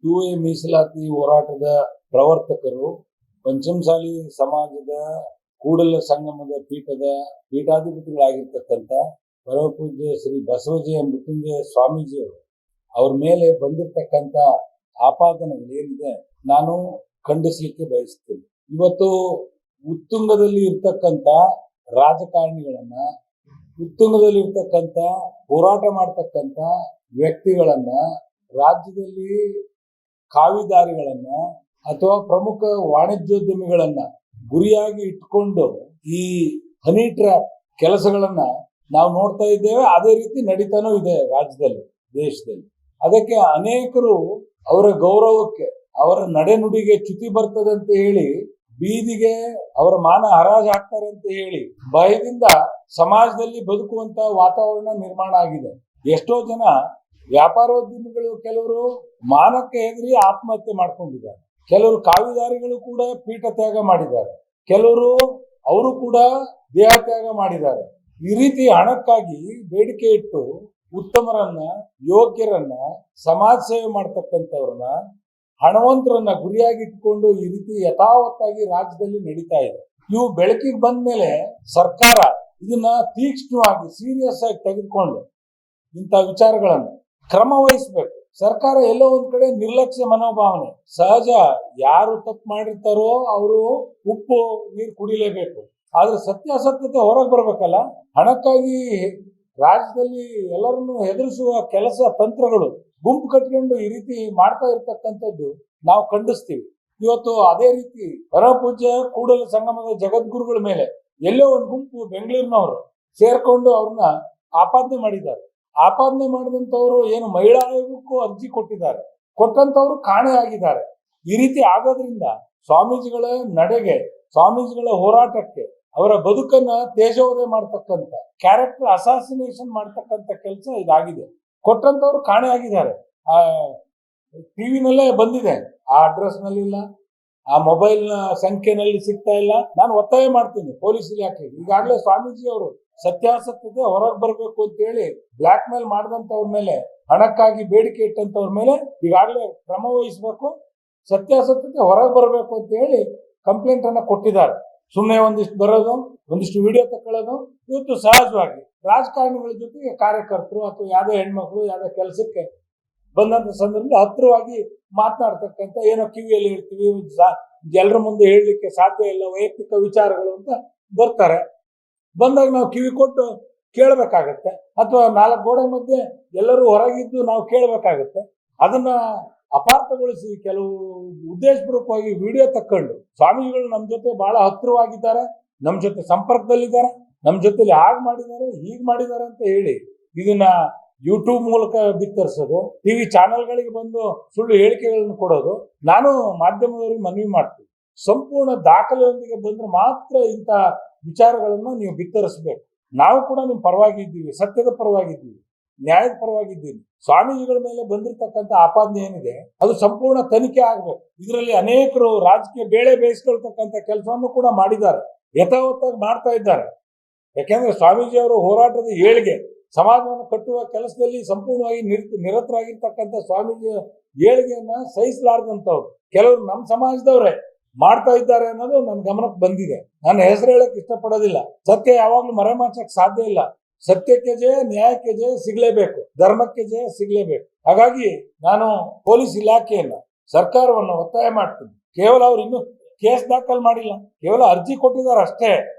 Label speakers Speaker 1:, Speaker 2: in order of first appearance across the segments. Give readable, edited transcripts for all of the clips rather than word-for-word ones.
Speaker 1: 2A ಮೀಸಲಾತಿ ಹೋರಾಟದ ಪ್ರವರ್ತಕರು ಪಂಚಮಸಾಲಿ ಸಮಾಜದ ಕೂಡಲ ಸಂಗಮದ ಪೀಠದ ಪೀಠಾಧಿಪತಿಗಳಾಗಿರ್ತಕ್ಕಂಥ ಪರಮಪೂಜ್ಯ ಶ್ರೀ ಬಸವಜಯ ಮೃತ್ಯುಂಜಯ ಸ್ವಾಮೀಜಿಯವರು ಅವ್ರ ಮೇಲೆ ಬಂದಿರತಕ್ಕಂಥ ಆಪಾದನೆಗಳು ಏನಿದೆ ನಾನು ಖಂಡಿಸಲಿಕ್ಕೆ ಬಯಸ್ತೇನೆ. ಇವತ್ತು ಉತ್ತುಂಗದಲ್ಲಿ ಇರ್ತಕ್ಕಂಥ ರಾಜಕಾರಣಿಗಳನ್ನ, ಉತ್ತುಂಗದಲ್ಲಿ ಇರ್ತಕ್ಕಂಥ ಹೋರಾಟ ಮಾಡ್ತಕ್ಕಂಥ ವ್ಯಕ್ತಿಗಳನ್ನ, ರಾಜ್ಯದಲ್ಲಿ ಕಾವಿದಾರಿಗಳನ್ನ ಅಥವಾ ಪ್ರಮುಖ ವಾಣಿಜ್ಯೋದ್ಯಮಿಗಳನ್ನ ಗುರಿಯಾಗಿ ಇಟ್ಕೊಂಡು ಈ ಹನಿ ಟ್ರ್ಯಾಪ್ ಕೆಲಸಗಳನ್ನ ನಾವು ನೋಡ್ತಾ ಇದ್ದೇವೆ. ಅದೇ ರೀತಿ ನಡೀತಾನೂ ಇದೆ ರಾಜ್ಯದಲ್ಲಿ, ದೇಶದಲ್ಲಿ. ಅದಕ್ಕೆ ಅನೇಕರು ಅವರ ಗೌರವಕ್ಕೆ, ಅವರ ನಡೆನುಡಿಗೆ ಚ್ಯುತಿ ಬರ್ತದೆ ಅಂತ ಹೇಳಿ ಬೀದಿಗೆ ಅವರ ಮಾನ ಹರಾಜು ಹಾಕ್ತಾರೆ ಅಂತ ಹೇಳಿ ಭಯದಿಂದ ಸಮಾಜದಲ್ಲಿ ಬದುಕುವಂತ ವಾತಾವರಣ ನಿರ್ಮಾಣ ಆಗಿದೆ. ಎಷ್ಟೋ ಜನ ವ್ಯಾಪಾರೋದ್ಯಮಿಗಳು ಕೆಲವರು ಮಾನಕ್ಕೆ ಹೆದರಿ ಆತ್ಮಹತ್ಯೆ ಮಾಡ್ಕೊಂಡಿದ್ದಾರೆ. ಕೆಲವರು ಕಾವಿದಾರಿಗಳು ಕೂಡ ಪೀಠ ತ್ಯಾಗ ಮಾಡಿದ್ದಾರೆ. ಕೆಲವರು ಅವರು ಕೂಡ ದೇಹ ತ್ಯಾಗ ಮಾಡಿದ್ದಾರೆ. ಈ ರೀತಿ ಹಣಕ್ಕಾಗಿ ಬೇಡಿಕೆ ಇಟ್ಟು ಉತ್ತಮರನ್ನ, ಯೋಗ್ಯರನ್ನ, ಸಮಾಜ ಸೇವೆ ಮಾಡ್ತಕ್ಕಂಥವ್ರನ್ನ, ಹಣವಂತರನ್ನ ಗುರಿಯಾಗಿ ಇಟ್ಕೊಂಡು ಈ ರೀತಿ ಯಥಾವತ್ತಾಗಿ ರಾಜ್ಯದಲ್ಲಿ ನಡೀತಾ ಇದೆ. ಇವು ಬೆಳಕಿಗೆ ಬಂದ ಮೇಲೆ ಸರ್ಕಾರ ಇದನ್ನ ತೀಕ್ಷ್ಣವಾಗಿ ಸೀರಿಯಸ್ ಆಗಿ ತೆಗೆದುಕೊಂಡು ಇಂಥ ವಿಚಾರಗಳನ್ನ ಕ್ರಮ ವಹಿಸ್ಬೇಕು. ಸರ್ಕಾರ ಎಲ್ಲೋ ಒಂದ್ ಕಡೆ ನಿರ್ಲಕ್ಷ್ಯ ಮನೋಭಾವನೆ ಸಹಜ. ಯಾರು ತಪ್ಪು ಮಾಡಿರ್ತಾರೋ ಅವರು ಉಪ್ಪು ನೀರು ಕುಡಿಲೇಬೇಕು. ಆದ್ರೆ ಸತ್ಯಾಸತ್ಯತೆ ಹೊರಗೆ ಬರ್ಬೇಕಲ್ಲ. ಹಣಕ್ಕಾಗಿ ರಾಜ್ಯದಲ್ಲಿ ಎಲ್ಲರನ್ನು ಹೆದರಿಸುವ ಕೆಲಸ ತಂತ್ರಗಳು ಗುಂಪು ಕಟ್ಕೊಂಡು ಈ ರೀತಿ ಮಾಡ್ತಾ ಇರ್ತಕ್ಕಂಥದ್ದು ನಾವು ಖಂಡಿಸ್ತೀವಿ. ಇವತ್ತು ಅದೇ ರೀತಿ ಪರಮಪೂಜ್ಯ ಕೂಡಲ ಸಂಗಮದ ಜಗದ್ಗುರುಗಳ ಮೇಲೆ ಎಲ್ಲೋ ಒಂದು ಗುಂಪು ಬೆಂಗಳೂರಿನವರು ಸೇರ್ಕೊಂಡು ಅವ್ರನ್ನ ಆಪಾದನೆ ಮಾಡಿದ್ದಾರೆ. ಆಪಾದನೆ ಮಾಡಿದಂಥವ್ರು ಏನು ಮಹಿಳಾ ಆಯೋಗಕ್ಕೂ ಅರ್ಜಿ ಕೊಟ್ಟಿದ್ದಾರೆ, ಕೊಟ್ಟಂತವ್ರು ಕಾಣೆ ಆಗಿದ್ದಾರೆ. ಈ ರೀತಿ ಆಗೋದ್ರಿಂದ ಸ್ವಾಮೀಜಿಗಳ ನಡೆಗೆ, ಸ್ವಾಮೀಜಿಗಳ ಹೋರಾಟಕ್ಕೆ, ಅವರ ಬದುಕನ್ನ ತೇಜೋವಧೆ ಮಾಡ್ತಕ್ಕಂಥ, ಕ್ಯಾರೆಕ್ಟರ್ ಅಸಾಸಿನೇಷನ್ ಮಾಡ್ತಕ್ಕಂಥ ಕೆಲಸ ಇದಾಗಿದೆ. ಕೊಟ್ಟಂತವ್ರು ಕಾಣೆ ಆಗಿದ್ದಾರೆ. ಆ ಟಿವಿನಲ್ಲೇ ಬಂದಿದೆ. ಆ ಅಡ್ರೆಸ್ ನಲ್ಲಿಲ್ಲ, ಆ ಮೊಬೈಲ್ ನ ಸಂಖ್ಯೆನಲ್ಲಿ ಸಿಗ್ತಾ ಇಲ್ಲ. ನಾನು ಒತ್ತಾಯ ಮಾಡ್ತೀನಿ ಪೊಲೀಸ್ ಇಲಾಖೆಗೆ. ಈಗಾಗಲೇ ಸ್ವಾಮೀಜಿ ಅವರು ಸತ್ಯಾಸತ್ಯತೆ ಹೊರಗೆ ಬರಬೇಕು ಅಂತ ಹೇಳಿ ಬ್ಲಾಕ್ ಮೇಲ್ ಮಾಡಿದಂತವ್ರ ಮೇಲೆ, ಹಣಕ್ಕಾಗಿ ಬೇಡಿಕೆ ಇಟ್ಟಂತವ್ರ ಮೇಲೆ ಈಗಾಗಲೇ ಕ್ರಮ ವಹಿಸಬೇಕು, ಸತ್ಯಾಸತ್ಯತೆ ಹೊರಗೆ ಬರಬೇಕು ಅಂತ ಹೇಳಿ ಕಂಪ್ಲೇಂಟ್ ಅನ್ನ ಕೊಟ್ಟಿದ್ದಾರೆ. ಸುಮ್ಮನೆ ಒಂದಿಷ್ಟು ಬರೋದು, ಒಂದಿಷ್ಟು ವಿಡಿಯೋ ತಕೊಳ್ಳೋದು. ಇವತ್ತು ಸಹಜವಾಗಿ ರಾಜಕಾರಣಿಗಳ ಜೊತೆಗೆ ಕಾರ್ಯಕರ್ತರು ಅಥವಾ ಯಾವುದೇ ಹೆಣ್ಮಕ್ಳು ಯಾವುದೇ ಕೆಲಸಕ್ಕೆ ಬಂದಂತ ಸಂದರ್ಭದಲ್ಲಿ ಹತ್ತಿರವಾಗಿ ಮಾತನಾಡ್ತಕ್ಕಂಥ, ಏನೋ ಕಿವಿಯಲ್ಲಿ ಹೇಳ್ತೀವಿ, ಎಲ್ಲರ ಮುಂದೆ ಹೇಳಲಿಕ್ಕೆ ಸಾಧ್ಯ ಇಲ್ಲ, ವೈಯಕ್ತಿಕ ವಿಚಾರಗಳು ಅಂತ ಬರ್ತಾರೆ. ಬಂದಾಗ ನಾವು ಕಿವಿ ಕೊಟ್ಟು ಕೇಳಬೇಕಾಗತ್ತೆ, ಅಥವಾ 4 ಗೋಡೆ ಮಧ್ಯೆ ಎಲ್ಲರೂ ಹೊರಗಿದ್ದು ನಾವು ಕೇಳಬೇಕಾಗತ್ತೆ. ಅದನ್ನ ಅಪಾರ್ಥಗೊಳಿಸಿ ಕೆಲವು ಉದ್ದೇಶಪೂರ್ವಕವಾಗಿ ವಿಡಿಯೋ ತಕ್ಕೊಂಡು ಸ್ವಾಮೀಜಿಗಳು ನಮ್ಮ ಜೊತೆ ಬಹಳ ಹತ್ತಿರವಾಗಿದ್ದಾರೆ, ನಮ್ಮ ಜೊತೆ ಸಂಪರ್ಕದಲ್ಲಿದ್ದಾರೆ, ನಮ್ಮ ಜೊತೆಲಿ ಹಾಗೆ ಮಾಡಿದ್ದಾರೆ, ಹೀಗೆ ಮಾಡಿದ್ದಾರೆ ಅಂತ ಹೇಳಿ ಇದನ್ನ ಯೂಟ್ಯೂಬ್ ಮೂಲಕ ಬಿತ್ತರಿಸೋದು, ಟಿವಿ ಚಾನೆಲ್ಗಳಿಗೆ ಬಂದು ಸುಳ್ಳು ಹೇಳಿಕೆಗಳನ್ನು ಕೊಡೋದು. ನಾನು ಮಾಧ್ಯಮದವರಿಗೆ ಮನವಿ ಮಾಡ್ತೀನಿ, ಸಂಪೂರ್ಣ ದಾಖಲೆಯೊಂದಿಗೆ ಬಂದ್ರೆ ಮಾತ್ರ ಇಂಥ ವಿಚಾರಗಳನ್ನು ನೀವು ಬಿತ್ತರಿಸಬೇಕು. ನಾವು ಕೂಡ ನಿಮ್ಮ ಪರವಾಗಿದ್ದೀವಿ, ಸತ್ಯದ ಪರವಾಗಿದ್ದೀವಿ, ನ್ಯಾಯದ ಪರವಾಗಿದ್ದೀನಿ. ಸ್ವಾಮೀಜಿಗಳ ಮೇಲೆ ಬಂದಿರತಕ್ಕಂಥ ಆಪಾದನೆ ಏನಿದೆ ಅದು ಸಂಪೂರ್ಣ ತನಿಖೆ ಆಗ್ಬೇಕು. ಇದರಲ್ಲಿ ಅನೇಕರು ರಾಜಕೀಯ ಬೇಳೆ ಬೇಯಿಸ್ಕೊಳ್ತಕ್ಕಂಥ ಕೆಲಸವನ್ನು ಕೂಡ ಮಾಡಿದ್ದಾರೆ, ಯಥಾವತ್ತಾಗಿ ಮಾಡ್ತಾ ಇದ್ದಾರೆ. ಯಾಕೆಂದ್ರೆ ಸ್ವಾಮೀಜಿ ಅವರು ಹೋರಾಟದ ಏಳಿಗೆ, ಸಮಾಜವನ್ನು ಕಟ್ಟುವ ಕೆಲಸದಲ್ಲಿ ಸಂಪೂರ್ಣವಾಗಿ ನಿರತರಾಗಿರ್ತಕ್ಕಂಥ ಸ್ವಾಮೀಜಿಯ ಏಳಿಗೆಯನ್ನ ಸಹಿಸಲಾರದಂಥವ್ರು ಕೆಲವರು ನಮ್ಮ ಸಮಾಜದವರೇ ಮಾಡ್ತಾ ಇದ್ದಾರೆ ಅನ್ನೋದು ನನ್ನ ಗಮನಕ್ಕೆ ಬಂದಿದೆ. ನನ್ನ ಹೆಸರು ಹೇಳಕ್ ಇಷ್ಟಪಡೋದಿಲ್ಲ. ಸತ್ಯ ಯಾವಾಗ್ಲೂ ಮರೆಮಾಚಕ್ ಸಾಧ್ಯ ಇಲ್ಲ. ಸತ್ಯಕ್ಕೆ ಜಯ, ನ್ಯಾಯಕ್ಕೆ ಜಯ ಸಿಗ್ಲೇಬೇಕು, ಧರ್ಮಕ್ಕೆ ಜಯ ಸಿಗ್ಲೇಬೇಕು. ಹಾಗಾಗಿ ನಾನು ಪೊಲೀಸ್ ಇಲಾಖೆಯನ್ನ, ಸರ್ಕಾರವನ್ನು ಒತ್ತಾಯ ಮಾಡ್ತೀನಿ. ಕೇವಲ ಅವ್ರು ಇನ್ನೂ ಕೇಸ್ ದಾಖಲು ಮಾಡಿಲ್ಲ, ಕೇವಲ ಅರ್ಜಿ ಕೊಟ್ಟಿದ್ದಾರೆ ಅಷ್ಟೇ.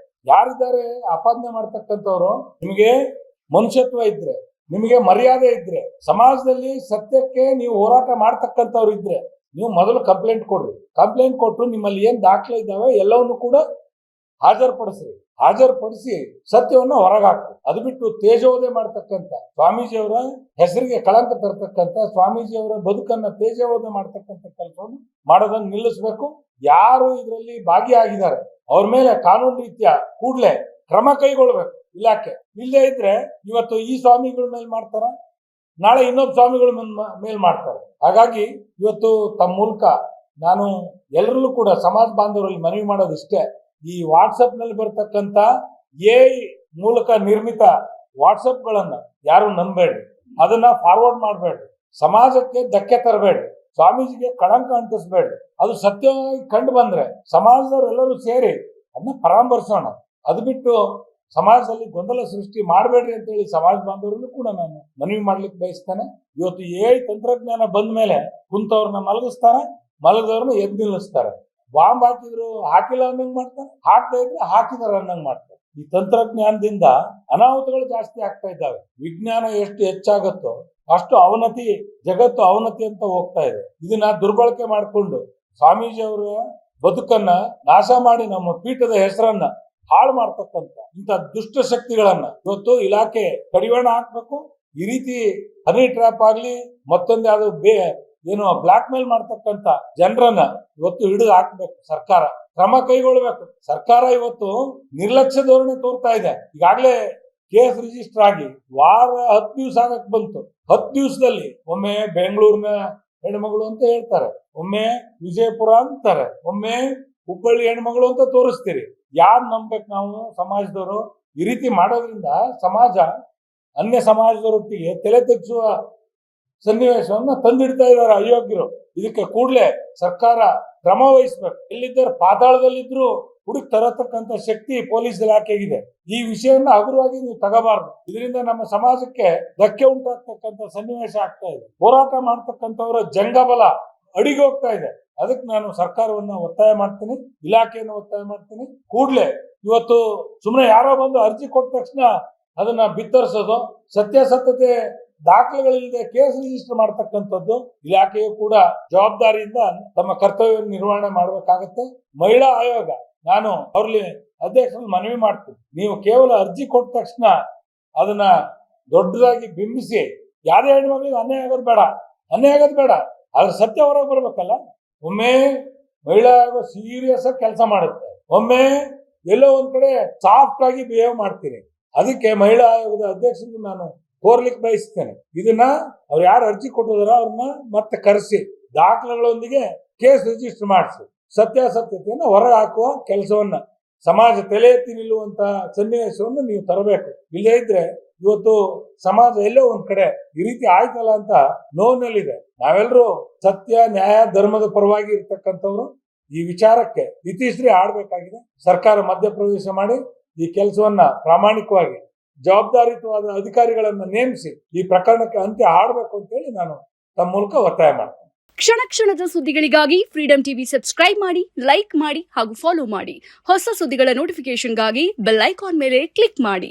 Speaker 1: ಯಾರಿದ್ದಾರೆ ಆಪಾದನೆ ಮಾಡ್ತಕ್ಕಂಥವ್ರು, ನಿಮಗೆ ಮನುಷ್ಯತ್ವ ಇದ್ರೆ, ನಿಮಗೆ ಮರ್ಯಾದೆ ಇದ್ರೆ, ಸಮಾಜದಲ್ಲಿ ಸತ್ಯಕ್ಕೆ ನೀವು ಹೋರಾಟ ಮಾಡ್ತಕ್ಕಂಥವ್ರು ಇದ್ರೆ ನೀವು ಮೊದಲು ಕಂಪ್ಲೇಂಟ್ ಕೊಡ್ರಿ. ಕಂಪ್ಲೇಂಟ್ ಕೊಟ್ಟು ನಿಮ್ಮಲ್ಲಿ ಏನ್ ದಾಖಲೆ ಇದ್ದಾವೆ ಎಲ್ಲವನ್ನು ಕೂಡ ಹಾಜರುಪಡಿಸಿ ಸತ್ಯವನ್ನ ಹೊರಗಾಕ್ರಿ. ಅದು ಬಿಟ್ಟು ತೇಜೋವಧೆ ಮಾಡ್ತಕ್ಕಂಥ, ಸ್ವಾಮೀಜಿಯವರ ಹೆಸರಿಗೆ ಕಳಂಕ ತರ್ತಕ್ಕಂಥ, ಸ್ವಾಮೀಜಿಯವರ ಬದುಕನ್ನ ತೇಜೋವಧೆ ಮಾಡ್ತಕ್ಕಂಥ ಕೆಲಸವನ್ನು ಮಾಡೋದನ್ನು ನಿಲ್ಲಿಸಬೇಕು. ಯಾರು ಇದರಲ್ಲಿ ಭಾಗಿಯಾಗಿದ್ದಾರೆ ಅವ್ರ ಮೇಲೆ ಕಾನೂನು ರೀತಿಯ ಕೂಡಲೇ ಕ್ರಮ ಕೈಗೊಳ್ಬೇಕು ಇಲಾಖೆ. ಇಲ್ಲದೆ ಇದ್ರೆ ಇವತ್ತು ಈ ಸ್ವಾಮಿಗಳ ಮೇಲೆ ಮಾಡ್ತಾರ, ನಾಳೆ ಇನ್ನೊಬ್ಬ ಸ್ವಾಮಿಗಳ ಮೇಲ್ ಮಾಡ್ತಾರೆ. ಹಾಗಾಗಿ ಇವತ್ತು ತಮ್ಮ ಮೂಲಕ ನಾನು ಎಲ್ಲರಲ್ಲೂ ಕೂಡ ಸಮಾಜ ಬಾಂಧವರಲ್ಲಿ ಮನವಿ ಮಾಡೋದಿಷ್ಟೇ, ಈ ವಾಟ್ಸಪ್ ನಲ್ಲಿ ಬರ್ತಕ್ಕಂಥ ಎಐ ಮೂಲಕ ನಿರ್ಮಿತ ವಾಟ್ಸಪ್ ಗಳನ್ನ ಯಾರು ನಂಬೇಡ್ರಿ, ಅದನ್ನ ಫಾರ್ವರ್ಡ್ ಮಾಡಬೇಡ್ರಿ, ಸಮಾಜಕ್ಕೆ ಧಕ್ಕೆ ತರಬೇಡ್ರಿ. ಸ್ವಾಮೀಜಿಗೆ ಕಳಂಕ ಅಂಟಿಸ್ಬೇಡ್ರಿ. ಅದು ಸತ್ಯವಾಗಿ ಕಂಡು ಬಂದ್ರೆ ಸಮಾಜದವರೆಲ್ಲರೂ ಸೇರಿ ಅದನ್ನ ಪರಾಮರ್ಶೋಣ. ಅದು ಬಿಟ್ಟು ಸಮಾಜದಲ್ಲಿ ಗೊಂದಲ ಸೃಷ್ಟಿ ಮಾಡಬೇಡ್ರಿ ಅಂತ ಹೇಳಿ ಸಮಾಜ ಬಾಂಧವರನ್ನು ಕೂಡ ನಾನು ಮನವಿ ಮಾಡ್ಲಿಕ್ಕೆ ಬಯಸ್ತೇನೆ. ಇವತ್ತು AI ತಂತ್ರಜ್ಞಾನ ಬಂದ ಮೇಲೆ ಕುಂತವ್ರನ್ನ ಮಲಗಿಸ್ತಾರೆ, ಮಲಗದವ್ರನ್ನ ಎದ್ದು ನಿಲ್ಲಿಸ್ತಾರೆ. ಬಾಂಬ್ ಹಾಕಿದ್ರು ಹಾಕಿಲ್ಲ ಅನ್ನಂಗ್ ಮಾಡ್ತಾರೆ, ಹಾಕ್ತಾ ಇದ್ರೆ ಹಾಕಿದಾರೆ ಅನ್ನಂಗ್ ಮಾಡ್ತಾರೆ. ಈ ತಂತ್ರಜ್ಞಾನದಿಂದ ಅನಾಹುತಗಳು ಜಾಸ್ತಿ ಆಗ್ತಾ ಇದ್ದಾವೆ. ವಿಜ್ಞಾನ ಎಷ್ಟು ಹೆಚ್ಚಾಗುತ್ತೋ ಅಷ್ಟು ಅವನತಿ, ಜಗತ್ತು ಅವನತಿ ಅಂತ ಹೋಗ್ತಾ ಇದೆ. ಇದನ್ನ ದುರ್ಬಳಕೆ ಮಾಡಿಕೊಂಡು ಸ್ವಾಮೀಜಿ ಅವರ ಬದುಕನ್ನ ನಾಶ ಮಾಡಿ ನಮ್ಮ ಪೀಠದ ಹೆಸರನ್ನ ಹಾಳು ಮಾಡ್ತಕ್ಕಂಥ ಇಂಥ ದುಷ್ಟ ಶಕ್ತಿಗಳನ್ನ ಇವತ್ತು ಇಲಾಖೆ ಕಡಿವಾಣ ಹಾಕ್ಬೇಕು. ಈ ರೀತಿ ಹನಿ ಟ್ರ್ಯಾಪ್ ಆಗ್ಲಿ ಮತ್ತೊಂದು ಯಾವ್ದು ಏನು ಬ್ಲಾಕ್ ಮೇಲ್ ಮಾಡ್ತಕ್ಕಂಥ ಜನರನ್ನ ಇವತ್ತು ಹಿಡಿದು ಹಾಕ್ಬೇಕು. ಸರ್ಕಾರ ಕ್ರಮ ಕೈಗೊಳ್ಬೇಕು. ಸರ್ಕಾರ ಇವತ್ತು ನಿರ್ಲಕ್ಷ್ಯ ಧೋರಣೆ ತೋರ್ತಾ ಇದೆ. ಈಗಾಗಲೇ ಕೇಸ್ ರಿಜಿಸ್ಟರ್ ಆಗಿ 10 ದಿವಸ ಆಗಕ್ ಬಂತು. 10 ದಿವಸದಲ್ಲಿ ಒಮ್ಮೆ ಬೆಂಗಳೂರಿನ ಹೆಣ್ಮಗಳು ಅಂತ ಹೇಳ್ತಾರೆ, ಒಮ್ಮೆ ವಿಜಯಪುರ ಅಂತಾರೆ, ಒಮ್ಮೆ ಹುಬ್ಬಳ್ಳಿ ಹೆಣ್ಮಗಳು ಅಂತ ತೋರಿಸ್ತೀರಿ. ಯಾರು ನಂಬೇಕು ನಾವು ಸಮಾಜದವರು? ಈ ರೀತಿ ಮಾಡೋದ್ರಿಂದ ಸಮಾಜ ಅನ್ಯ ಸಮಾಜದವರೊಟ್ಟಿಗೆ ತಲೆ ತೆಗ್ಸುವ ಸನ್ನಿವೇಶವನ್ನ ತಂದಿಡ್ತಾ ಇದ್ದಾರೆ ಅಯೋಗ್ಯರು. ಇದಕ್ಕೆ ಕೂಡಲೇ ಸರ್ಕಾರ ಕ್ರಮ ವಹಿಸ್ಬೇಕು. ಎಲ್ಲಿದ್ದರೆ ಪಾತಾಳದಲ್ಲಿದ್ರು ಹುಡುಕಿ ತರತಕ್ಕಂತ ಶಕ್ತಿ ಪೊಲೀಸ್ ಇಲಾಖೆಗಿದೆ. ಈ ವಿಷಯವನ್ನ ಹಗುರವಾಗಿ ನೀವು ತಗೋಬಾರ್ದು. ಇದರಿಂದ ನಮ್ಮ ಸಮಾಜಕ್ಕೆ ಧಕ್ಕೆ ಉಂಟಾಗ್ತಕ್ಕಂಥ ಸನ್ನಿವೇಶ ಆಗ್ತಾ ಇದೆ. ಹೋರಾಟ ಮಾಡ್ತಕ್ಕಂಥವರ ಜಂಗಬಲ ಅಡಿಗೆ ಹೋಗ್ತಾ ಇದೆ. ಅದಕ್ಕೆ ನಾನು ಸರ್ಕಾರವನ್ನ ಒತ್ತಾಯ ಮಾಡ್ತೀನಿ, ಇಲಾಖೆಯನ್ನು ಒತ್ತಾಯ ಮಾಡ್ತೀನಿ. ಕೂಡಲೇ ಇವತ್ತು ಸುಮ್ಮನೆ ಯಾರೋ ಬಂದು ಅರ್ಜಿ ಕೊಟ್ಟ ತಕ್ಷಣ ಅದನ್ನ ಬಿತ್ತರಿಸೋದು, ಸತ್ಯಾಸತ್ಯತೆ ದಾಖಲೆಗಳಿಲ್ಲದೆ ಕೇಸ್ ರಿಜಿಸ್ಟರ್ ಮಾಡ್ತಕ್ಕಂಥದ್ದು, ಇಲಾಖೆಯು ಕೂಡ ಜವಾಬ್ದಾರಿಯಿಂದ ತಮ್ಮ ಕರ್ತವ್ಯವನ್ನು ನಿರ್ವಹಣೆ ಮಾಡಬೇಕಾಗತ್ತೆ. ಮಹಿಳಾ ಆಯೋಗ, ನಾನು ಅವ್ರಲ್ಲಿ ಅಧ್ಯಕ್ಷರಲ್ಲಿ ಮನವಿ ಮಾಡ್ತೀನಿ, ನೀವು ಕೇವಲ ಅರ್ಜಿ ಕೊಟ್ಟ ತಕ್ಷಣ ಅದನ್ನ ದೊಡ್ಡದಾಗಿ ಬಿಂಬಿಸಿ ಯಾರೇ ಹೆಣ್ಮಕ್ಳಿಗೆ ಅನ್ಯಾಯ ಆಗೋದು ಬೇಡ. ಅದ್ರ ಸತ್ಯ ಹೊರಗೆ ಬರ್ಬೇಕಲ್ಲ. ಒಮ್ಮೆ ಮಹಿಳಾ ಆಯೋಗ ಸೀರಿಯಸ್ ಆಗಿ ಕೆಲಸ ಮಾಡುತ್ತೆ, ಒಮ್ಮೆ ಎಲ್ಲೋ ಒಂದ್ ಕಡೆ ಸಾಫ್ಟ್ ಆಗಿ ಬಿಹೇವ್ ಮಾಡ್ತೀನಿ. ಅದಕ್ಕೆ ಮಹಿಳಾ ಆಯೋಗದ ಅಧ್ಯಕ್ಷರಿಗೆ ನಾನು ಕೋರ್ಲಿಕ್ಕೆ ಬಯಸ್ತೇನೆ, ಇದನ್ನ ಅವ್ರು ಯಾರು ಅರ್ಜಿ ಕೊಟ್ಟಿದಾರ ಅವ್ರನ್ನ ಮತ್ತೆ ಕರೆಸಿ ದಾಖಲೆಗಳೊಂದಿಗೆ ಕೇಸ್ ರಿಜಿಸ್ಟರ್ ಮಾಡಿಸಿ ಸತ್ಯಾಸತ್ಯತೆಯನ್ನು ಹೊರಗೆ ಹಾಕುವ ಕೆಲಸವನ್ನ, ಸಮಾಜ ತಲೆ ಎತ್ತಿ ನಿಲ್ಲುವಂತ ಸನ್ನಿವೇಶವನ್ನು ನೀವು ತರಬೇಕು. ಇಲ್ಲೇ ಇದ್ರೆ ಇವತ್ತು ಸಮಾಜ ಎಲ್ಲೋ ಒಂದ್ ಕಡೆ ಈ ರೀತಿ ಆಯ್ತಲ್ಲ ಅಂತ ನೋವಿನಲ್ಲಿದೆ. ನಾವೆಲ್ಲರೂ ಸತ್ಯ, ನ್ಯಾಯ, ಧರ್ಮದ ಪರವಾಗಿ ಇರ್ತಕ್ಕಂಥವ್ರು. ಈ ವಿಚಾರಕ್ಕೆ ಇತಿಶ್ರೀ ಆಡ್ಬೇಕಾಗಿದೆ. ಸರ್ಕಾರ ಮಧ್ಯಪ್ರವೇಶ ಮಾಡಿ ಈ ಕೆಲಸವನ್ನ ಪ್ರಾಮಾಣಿಕವಾಗಿ ಜವಾಬ್ದಾರಿಯುತವಾದ ಅಧಿಕಾರಿಗಳನ್ನ ನೇಮಿಸಿ ಈ ಪ್ರಕರಣಕ್ಕೆ ಅಂತ್ಯ ಆಡಬೇಕು ಅಂತ ಹೇಳಿ ನಾನು ತಮ್ಮ ಮೂಲಕ ಒತ್ತಾಯ ಮಾಡ್ತೇನೆ.
Speaker 2: ಕ್ಷಣ ಕ್ಷಣದ ಸುದ್ದಿಗಳಿಗಾಗಿ ಫ್ರೀಡಂ ಟಿವಿ ಸಬ್ಸ್ಕ್ರೈಬ್ ಮಾಡಿ, ಲೈಕ್ ಮಾಡಿ ಹಾಗೂ ಫಾಲೋ ಮಾಡಿ. ಹೊಸ ಸುದ್ದಿಗಳ ನೋಟಿಫಿಕೇಶನ್ಗಾಗಿ ಬೆಲ್ ಐಕಾನ್ ಮೇಲೆ ಕ್ಲಿಕ್ ಮಾಡಿ.